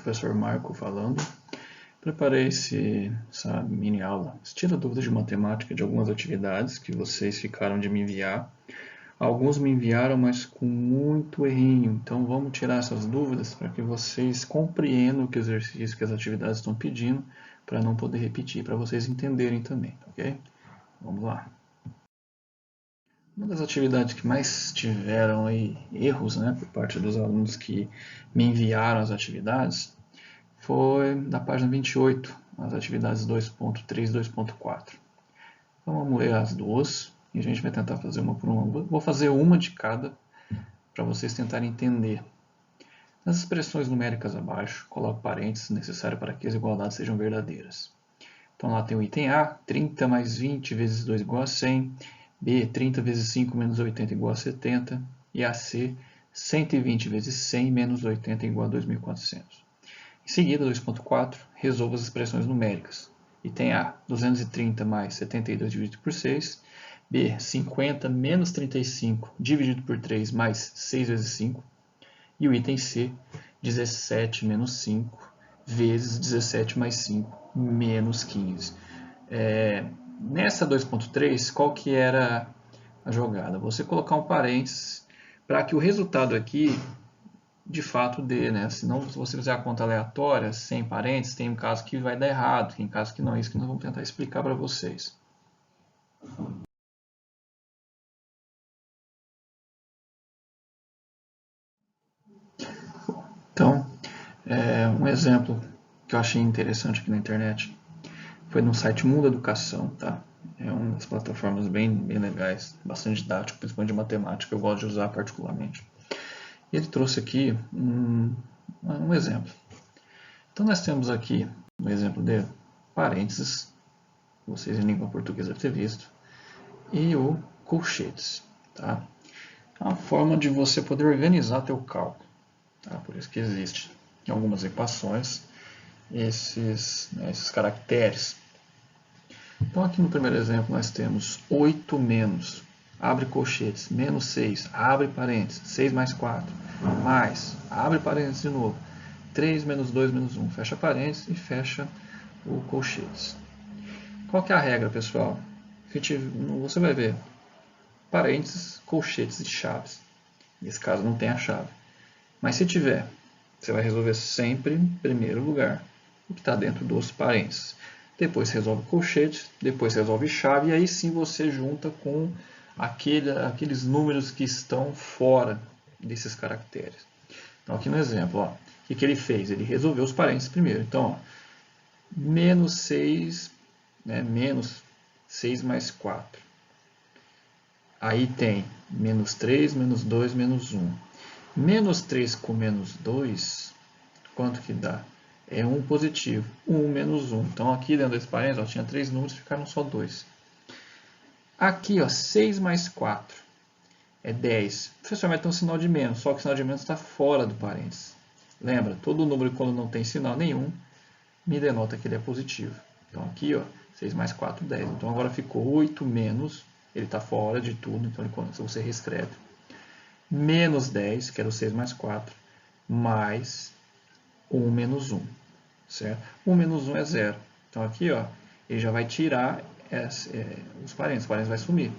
professor Marco falando. Preparei essa mini aula. Tira dúvidas de matemática de algumas atividades que vocês ficaram de me enviar. Alguns me enviaram, mas com muito errinho. Então vamos tirar essas dúvidas para que vocês compreendam o que o exercício, que as atividades estão pedindo, para não poder repetir, para vocês entenderem também, ok? Vamos lá. Uma das atividades que mais tiveram aí erros, por parte dos alunos que me enviaram as atividades, foi da página 28, as atividades 2.3 e 2.4. Então vamos ler as duas e a gente vai tentar fazer uma por uma. Vou fazer uma de cada para vocês tentarem entender. Nas expressões numéricas abaixo, coloque parênteses necessários para que as igualdades sejam verdadeiras. Então lá tem o item A, 30 mais 20 vezes 2 igual a 100. B, 30 vezes 5 menos 80 igual a 70. E a C, 120 vezes 100 menos 80 igual a 2.400. Em seguida, 2.4, resolva as expressões numéricas. Item A, 230 mais 72 dividido por 6. B, 50 menos 35 dividido por 3 mais 6 vezes 5. E o item C, 17 menos 5 vezes 17 mais 5 menos 15. Nessa 2.3, qual que era a jogada? Você colocar um parênteses para que o resultado aqui de fato dê, Senão, se você fizer a conta aleatória, sem parênteses, tem um caso que vai dar errado, tem caso que não, é isso que nós vamos tentar explicar para vocês. Então, um exemplo que eu achei interessante aqui na internet foi no site Mundo Educação, tá? É uma das plataformas bem legais, bastante didático, principalmente de matemática, eu gosto de usar particularmente. E ele trouxe aqui um exemplo. Então nós temos aqui, no exemplo dele, parênteses, vocês em língua portuguesa devem ter visto, e o colchetes, tá? É uma forma de você poder organizar teu cálculo, tá? Por isso que existe em algumas equações esses caracteres. Então aqui no primeiro exemplo nós temos 8 menos, abre colchetes, menos 6, abre parênteses, 6 mais 4, mais, abre parênteses de novo, 3 menos 2 menos 1, fecha parênteses e fecha o colchetes. Qual que é a regra, pessoal? Você vai ver parênteses, colchetes e chaves. Nesse caso não tem a chave. Mas se tiver, você vai resolver sempre em primeiro lugar o que está dentro dos parênteses. Depois resolve colchete, depois resolve chave, e aí sim você junta com aqueles números que estão fora desses caracteres. Então aqui no exemplo, o que ele fez? Ele resolveu os parênteses primeiro. Então, menos 6, menos 6 mais 4. Aí tem menos 3, menos 2, menos 1. Menos 3 com menos 2, quanto que dá? É 1 positivo. 1 menos 1. Então aqui dentro desse parênteses, tinha 3 números, ficaram só 2. Aqui, 6 mais 4 é 10. O professor vai ter um sinal de menos, só que o sinal de menos está fora do parênteses. Lembra, todo número quando não tem sinal nenhum, me denota que ele é positivo. Então aqui, 6 mais 4, 10. Então agora ficou 8 menos, ele está fora de tudo, então você reescreve. Menos 10, que era o 6 mais 4, mais 1 menos 1. Certo? 1 menos 1 é 0. Então aqui, ele já vai tirar os parênteses vai sumir.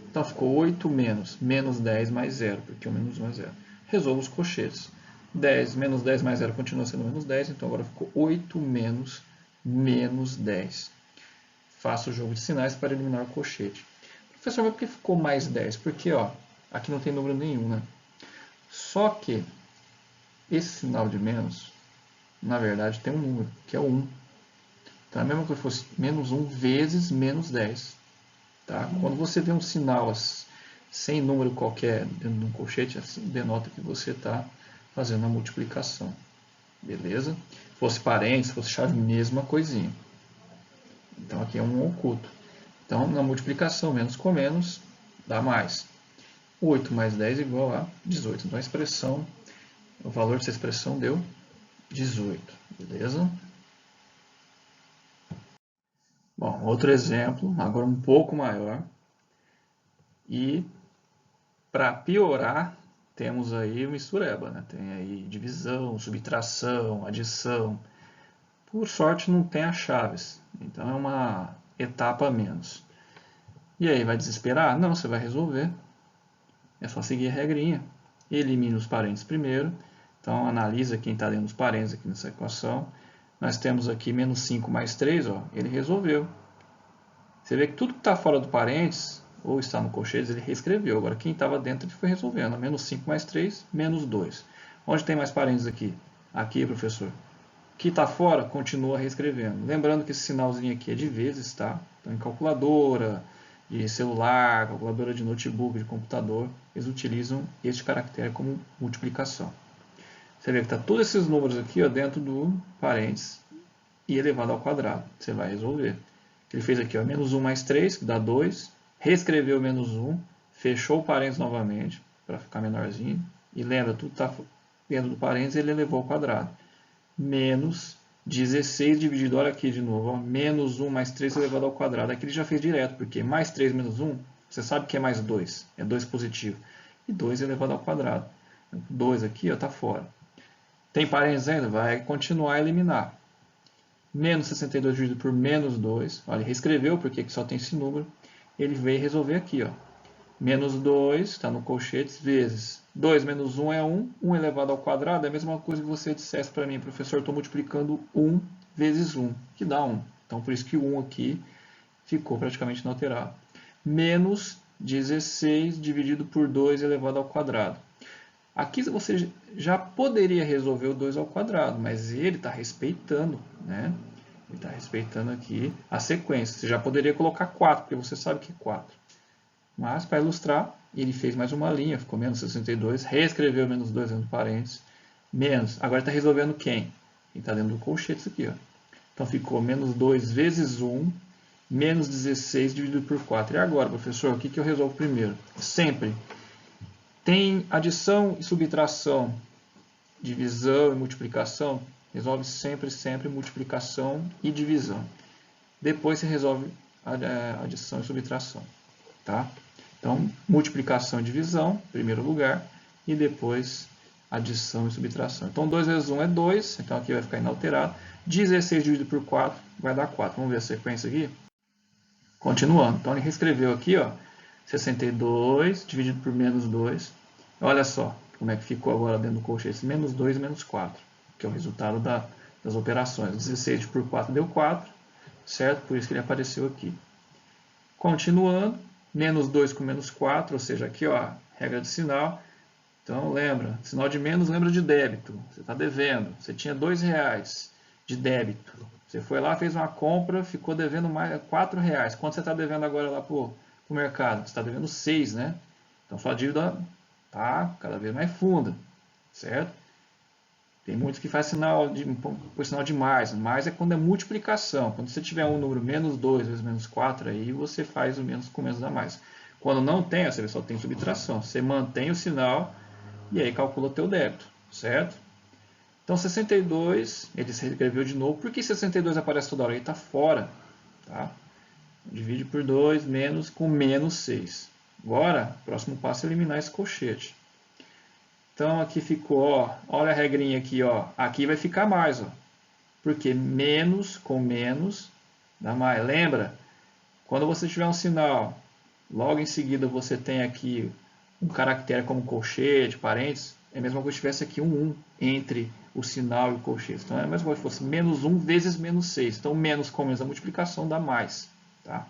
Então ficou 8 menos 10 mais 0, porque 1 menos 1 é 0. Resolva os colchetes. 10 menos 10 mais 0 continua sendo menos 10, então agora ficou 8 menos 10. Faça o jogo de sinais para eliminar o colchete. Professor, mas por que ficou mais 10? Porque aqui não tem número nenhum, Só que esse sinal de menos, na verdade, tem um número, que é o 1. Então é mesmo que fosse menos 1 vezes menos 10. Tá? Quando você vê um sinal sem número qualquer dentro de um colchete, assim, denota que você está fazendo a multiplicação. Beleza? Se fosse parênteses, se fosse chave, mesma coisinha. Então aqui é um oculto. Então na multiplicação, menos com menos, dá mais. 8 mais 10 igual a 18. Então a expressão, o valor dessa expressão deu 18. Beleza? Bom, outro exemplo, agora um pouco maior. E para piorar, temos aí mistureba, né? Tem aí divisão, subtração, adição. Por sorte não tem as chaves, então é uma etapa a menos. E aí, vai desesperar? Não, você vai resolver. É só seguir a regrinha. Elimina os parênteses primeiro. Então, analisa quem está dentro dos parênteses aqui nessa equação. Nós temos aqui menos 5 mais 3, ó, ele resolveu. Você vê que tudo que está fora do parênteses, ou está no colchetes, ele reescreveu. Agora, quem estava dentro, ele foi resolvendo. Menos 5 mais 3, menos 2. Onde tem mais parênteses aqui? Aqui, professor. O que está fora, continua reescrevendo. Lembrando que esse sinalzinho aqui é de vezes, tá? Então, em calculadora, de celular, calculadora de notebook, de computador, eles utilizam este caractere como multiplicação. Você vê que está todos esses números aqui ó, dentro do parênteses e elevado ao quadrado. Você vai resolver. Ele fez aqui ó, menos 1 mais 3, que dá 2. Reescreveu menos 1. Fechou o parênteses novamente, para ficar menorzinho. E lembra, tudo está dentro do parênteses e ele elevou ao quadrado. Menos 16 dividido, olha aqui de novo, ó, menos 1 mais 3 elevado ao quadrado. Aqui ele já fez direto, porque mais 3 menos 1, você sabe que é mais 2. É 2 positivo. E 2 elevado ao quadrado. 2 aqui está fora. Tem parênteses ainda? Vai continuar a eliminar. Menos 62 dividido por menos 2. Olha, ele reescreveu porque aqui só tem esse número. Ele veio resolver aqui. Ó. Menos 2, está no colchetes, vezes 2 menos 1 é 1. 1 elevado ao quadrado é a mesma coisa que você dissesse para mim, professor, estou multiplicando 1 vezes 1, que dá 1. Então, por isso que o 1 aqui ficou praticamente inalterado. Menos 16 dividido por 2 elevado ao quadrado. Aqui você já poderia resolver o 2 ao quadrado, mas ele está respeitando, né? Ele está respeitando aqui a sequência. Você já poderia colocar 4, porque você sabe que é 4. Mas, para ilustrar, ele fez mais uma linha, ficou menos 62, reescreveu menos 2 dentro do parênteses, menos. Agora está resolvendo quem? Ele está dentro do colchetes aqui. Ó. Então, ficou menos 2 vezes 1, menos 16 dividido por 4. E agora, professor, o que eu resolvo primeiro? Sempre. Tem adição e subtração, divisão e multiplicação, resolve sempre multiplicação e divisão. Depois você resolve a adição e subtração. Tá? Então, multiplicação e divisão, em primeiro lugar, e depois adição e subtração. Então, 2 vezes 1 é 2, então aqui vai ficar inalterado. 16 dividido por 4 vai dar 4. Vamos ver a sequência aqui? Continuando. Então, ele reescreveu aqui, ó, 62 dividido por menos 2. Olha só como é que ficou agora dentro do colchete. Menos 2 e menos 4, que é o resultado das operações. 16 por 4 deu 4, certo? Por isso que ele apareceu aqui. Continuando, menos 2 com menos 4, ou seja, aqui ó, regra de sinal. Então, lembra, sinal de menos lembra de débito. Você está devendo. Você tinha R$2 de débito. Você foi lá, fez uma compra, ficou devendo mais R$4. Quanto você está devendo agora lá para o mercado? Você está devendo 6, né? Então, sua dívida está cada vez mais funda, certo? Tem muitos que fazem por sinal de mais. Mais é quando é multiplicação. Quando você tiver um número menos 2 vezes menos 4, aí você faz o menos com menos dá mais. Quando não tem, você só tem subtração. Você mantém o sinal e aí calcula o teu débito, certo? Então, 62, ele se reescreveu de novo. Por que 62 aparece toda hora? Ele está fora. Tá? Divide por 2, menos com menos 6. Agora, o próximo passo é eliminar esse colchete. Então, aqui ficou, ó, olha a regrinha aqui, ó. Aqui vai ficar mais, ó. Porque menos com menos dá mais. Lembra? Quando você tiver um sinal, logo em seguida você tem aqui um caractere como colchete, parênteses, é a mesma coisa se tivesse aqui um 1 entre o sinal e o colchete. Então, é a mesma coisa se fosse menos 1 vezes menos 6. Então, menos com menos a multiplicação dá mais, tá?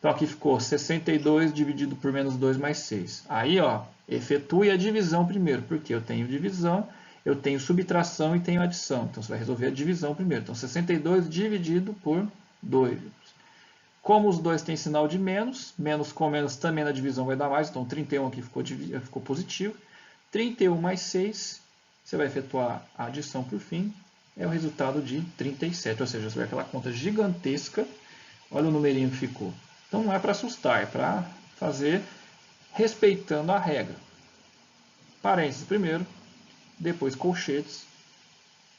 Então, aqui ficou 62 dividido por menos 2 mais 6. Aí, ó, efetue a divisão primeiro, porque eu tenho divisão, eu tenho subtração e tenho adição. Então, você vai resolver a divisão primeiro. Então, 62 dividido por 2. Como os dois têm sinal de menos, menos com menos também na divisão vai dar mais. Então, 31 aqui ficou positivo. 31 mais 6, você vai efetuar a adição por fim, é o resultado de 37. Ou seja, você vai aquela conta gigantesca. Olha o numerinho que ficou. Então, não é para assustar, é para fazer respeitando a regra. Parênteses primeiro, depois colchetes.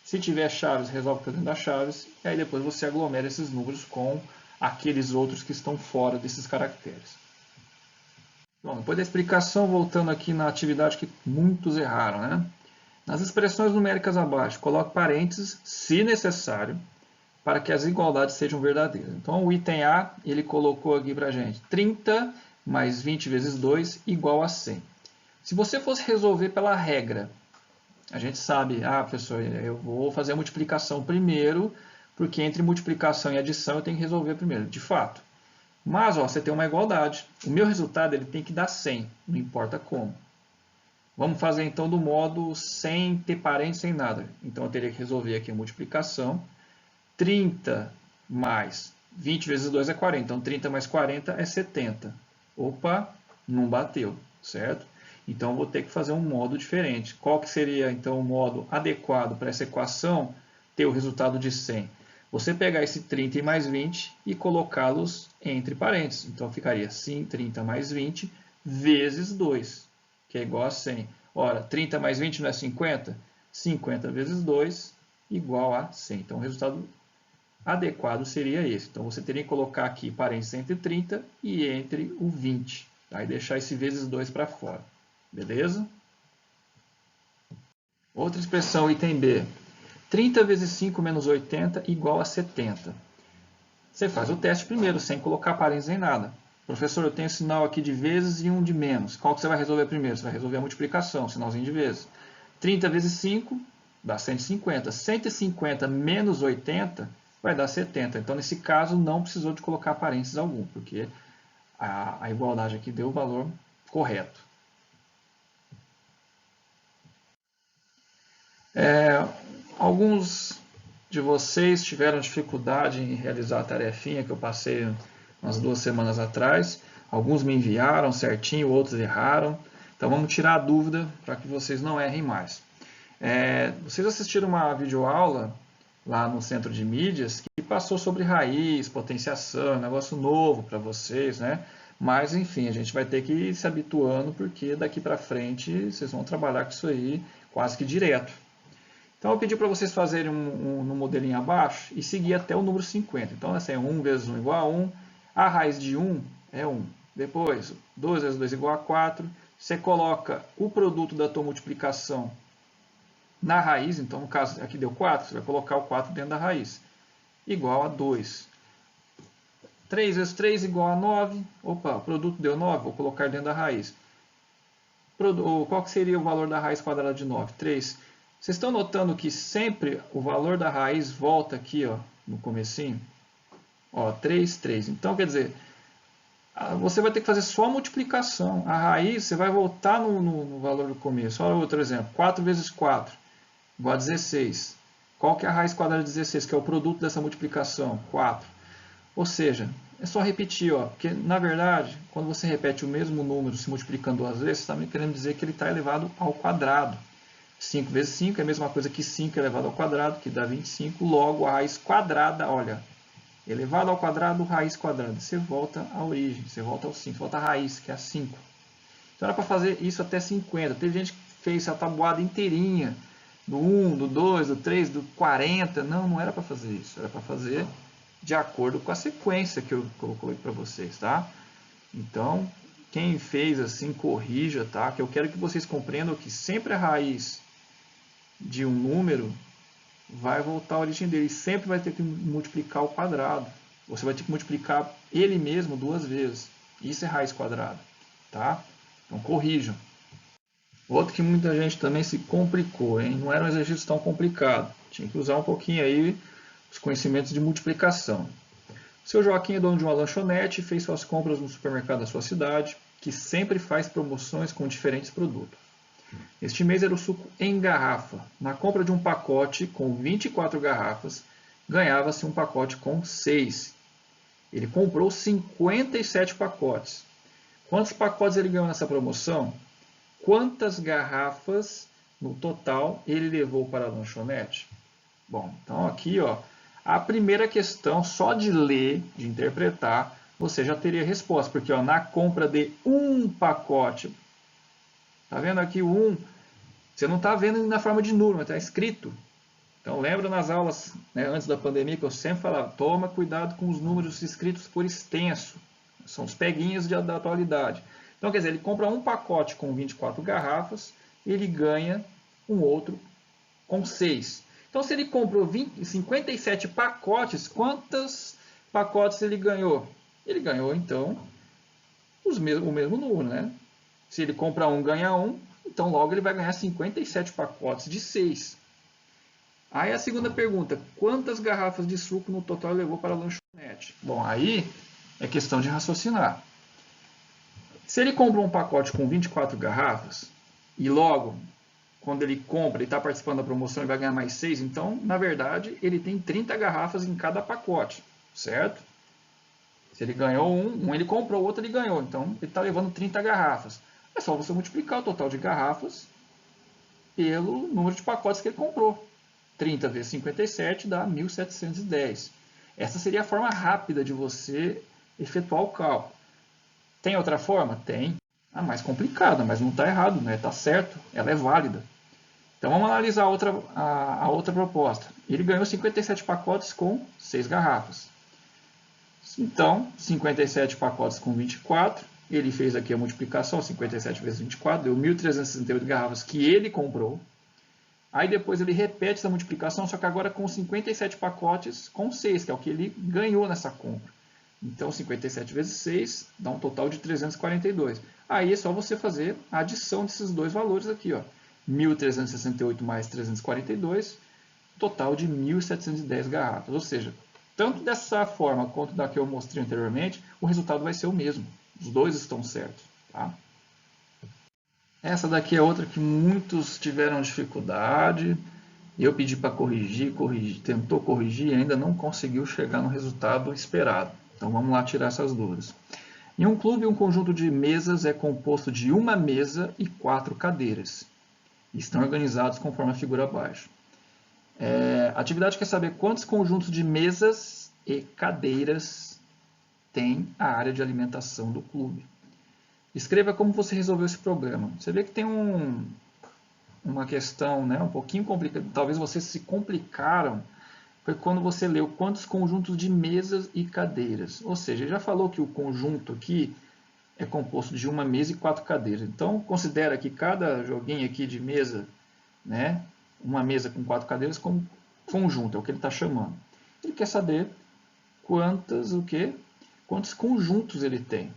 Se tiver chaves, resolve o que está dentro das chaves. E aí depois você aglomera esses números com aqueles outros que estão fora desses caracteres. Bom, depois da explicação, voltando aqui na atividade que muitos erraram, né? Nas expressões numéricas abaixo, coloque parênteses, se necessário, para que as igualdades sejam verdadeiras. Então, o item A, ele colocou aqui para a gente 30 mais 20 vezes 2 igual a 100. Se você fosse resolver pela regra, a gente sabe, professor, eu vou fazer a multiplicação primeiro, porque entre multiplicação e adição eu tenho que resolver primeiro. De fato. Mas você tem uma igualdade. O meu resultado ele tem que dar 100, não importa como. Vamos fazer então do modo sem ter parente, sem nada. Então eu teria que resolver aqui a multiplicação. 30 mais 20 vezes 2 é 40. Então 30 mais 40 é 70. Opa, não bateu, certo? Então eu vou ter que fazer um modo diferente. Qual que seria então o modo adequado para essa equação ter o resultado de 100? Você pegar esse 30 e mais 20 e colocá-los entre parênteses. Então ficaria sim 30 mais 20 vezes 2, que é igual a 100. Ora, 30 mais 20 não é 50? 50 vezes 2 igual a 100. Então o resultado adequado seria esse. Então você teria que colocar aqui parênteses entre 30 e entre o 20. Tá? E deixar esse vezes 2 para fora. Beleza? Outra expressão, item B. 30 vezes 5 menos 80 igual a 70. Você faz o teste primeiro, sem colocar parênteses em nada. Professor, eu tenho sinal aqui de vezes e um de menos. Qual que você vai resolver primeiro? Você vai resolver a multiplicação, sinalzinho de vezes. 30 vezes 5 dá 150. 150 menos 80 vai dar 70. Então, nesse caso, não precisou de colocar parênteses algum, porque a igualdade aqui deu o valor correto. Alguns de vocês tiveram dificuldade em realizar a tarefinha que eu passei umas 2 semanas atrás. Alguns me enviaram certinho, outros erraram. Então vamos tirar a dúvida para que vocês não errem mais. Vocês assistiram uma videoaula lá no Centro de Mídias que passou sobre raiz, potenciação, um negócio novo para vocês, né? Mas enfim, a gente vai ter que ir se habituando porque daqui para frente vocês vão trabalhar com isso aí quase que direto. Então eu pedi para vocês fazerem no modelinho abaixo e seguir até o número 50. Então assim, 1 vezes 1 igual a 1. A raiz de 1 é 1. Depois, 2 vezes 2 igual a 4. Você coloca o produto da tua multiplicação na raiz. Então no caso aqui deu 4, você vai colocar o 4 dentro da raiz. Igual a 2. 3 vezes 3 igual a 9. Opa, o produto deu 9, vou colocar dentro da raiz. Qual que seria o valor da raiz quadrada de 9? 3. Vocês estão notando que sempre o valor da raiz volta aqui, ó, no comecinho? Ó, 3, 3. Então, quer dizer, você vai ter que fazer só a multiplicação. A raiz, você vai voltar no valor do começo. Olha outro exemplo. 4 vezes 4 igual a 16. Qual que é a raiz quadrada de 16, que é o produto dessa multiplicação? 4. Ou seja, é só repetir, ó, porque na verdade, quando você repete o mesmo número se multiplicando 2 vezes, você está querendo dizer que ele está elevado ao quadrado. 5 vezes 5 é a mesma coisa que 5 elevado ao quadrado, que dá 25. Logo, a raiz quadrada, olha, elevado ao quadrado, raiz quadrada. Você volta à origem, você volta ao 5, volta à raiz, que é a 5. Então era para fazer isso até 50. Teve gente que fez a tabuada inteirinha, do 1, do 2, do 3, do 40. Não, não era para fazer isso. Era para fazer de acordo com a sequência que eu coloquei para vocês, tá? Então, quem fez assim, corrija, tá? Que eu quero que vocês compreendam que sempre a raiz de um número vai voltar à origem dele. Sempre vai ter que multiplicar ao quadrado. Você vai ter que multiplicar ele mesmo 2 vezes. Isso é raiz quadrada. Tá? Então corrijam. Outro que muita gente também se complicou, hein? Não era um exercício tão complicado. Tinha que usar um pouquinho aí os conhecimentos de multiplicação. O seu Joaquim é dono de uma lanchonete e fez suas compras no supermercado da sua cidade, que sempre faz promoções com diferentes produtos. Este mês era o suco em garrafa. Na compra de um pacote com 24 garrafas, ganhava-se um pacote com 6. Ele comprou 57 pacotes. Quantos pacotes ele ganhou nessa promoção? Quantas garrafas no total ele levou para a lanchonete? Bom, então aqui, ó, a primeira questão, só de ler, de interpretar, você já teria resposta, porque ó, na compra de um pacote, tá vendo aqui o 1? Você não está vendo na forma de número, mas está escrito. Então lembra nas aulas, né, antes da pandemia, que eu sempre falava, toma cuidado com os números escritos por extenso. São os peguinhas da atualidade. Então, quer dizer, ele compra um pacote com 24 garrafas, ele ganha um outro com 6. Então, se ele comprou 57 pacotes, quantos pacotes ele ganhou? Ele ganhou, então, o mesmo número, né? Se ele compra um, ganha um, então logo ele vai ganhar 57 pacotes de 6. Aí a segunda pergunta, quantas garrafas de suco no total ele levou para a lanchonete? Bom, aí é questão de raciocinar. Se ele compra um pacote com 24 garrafas, e logo, quando ele compra e está participando da promoção, ele vai ganhar mais 6, então, na verdade, ele tem 30 garrafas em cada pacote, certo? Se ele ganhou um ele comprou, o outro ele ganhou, então ele está levando 30 garrafas. É só você multiplicar o total de garrafas pelo número de pacotes que ele comprou. 30 vezes 57 dá 1.710. Essa seria a forma rápida de você efetuar o cálculo. Tem outra forma? Tem. A mais complicada, mas não está errado, né? Está certo, ela é válida. Então vamos analisar a outra proposta. Ele ganhou 57 pacotes com 6 garrafas. Então, 57 pacotes com 24, ele fez aqui a multiplicação, 57 vezes 24, deu 1.368 garrafas que ele comprou. Aí depois ele repete essa multiplicação, só que agora com 57 pacotes com 6, que é o que ele ganhou nessa compra. Então, 57 vezes 6 dá um total de 342. Aí é só você fazer a adição desses dois valores aqui, ó. 1.368 mais 342, total de 1.710 garrafas. Ou seja, tanto dessa forma quanto da que eu mostrei anteriormente, o resultado vai ser o mesmo. Os dois estão certos. Tá? Essa daqui é outra que muitos tiveram dificuldade. Eu pedi para corrigir, tentou corrigir e ainda não conseguiu chegar no resultado esperado. Então vamos lá tirar essas dúvidas. Em um clube, um conjunto de mesas é composto de uma mesa e 4 cadeiras. Estão organizados conforme a figura abaixo. A atividade quer saber quantos conjuntos de mesas e cadeiras tem a área de alimentação do clube. Escreva como você resolveu esse problema. Você vê que tem uma questão, né, um pouquinho complicada. Talvez vocês se complicaram. Foi quando você leu quantos conjuntos de mesas e cadeiras. Ou seja, já falou que o conjunto aqui é composto de uma mesa e 4 cadeiras. Então, considera que cada joguinho aqui de mesa, né, uma mesa com 4 cadeiras como conjunto, é o que ele está chamando. Ele quer saber quantos conjuntos ele tem.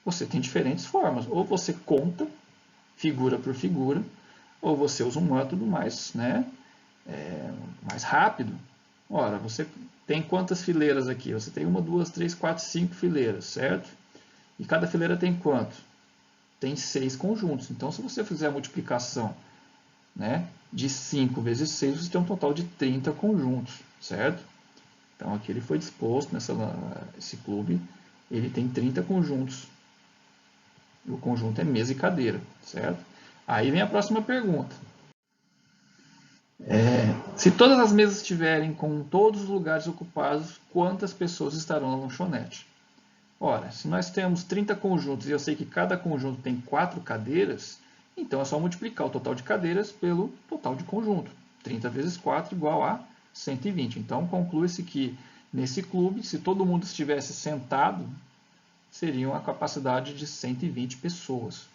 Você tem diferentes formas. Ou você conta, figura por figura, ou você usa um método mais, mais rápido. Ora, você tem quantas fileiras aqui? Você tem 1, 2, 3, 4, 5 fileiras, certo? E cada fileira tem quanto? Tem 6 conjuntos. Então, se você fizer a multiplicação, né, de 5 vezes 6, você tem um total de 30 conjuntos, certo? Então, aqui ele foi disposto, esse clube, ele tem 30 conjuntos. O conjunto é mesa e cadeira, certo? Aí vem a próxima pergunta. Se todas as mesas estiverem com todos os lugares ocupados, quantas pessoas estarão na lanchonete? Ora, se nós temos 30 conjuntos e eu sei que cada conjunto tem 4 cadeiras, então é só multiplicar o total de cadeiras pelo total de conjunto. 30 vezes 4 igual a 120. Então, conclui-se que nesse clube, se todo mundo estivesse sentado, seriam a capacidade de 120 pessoas.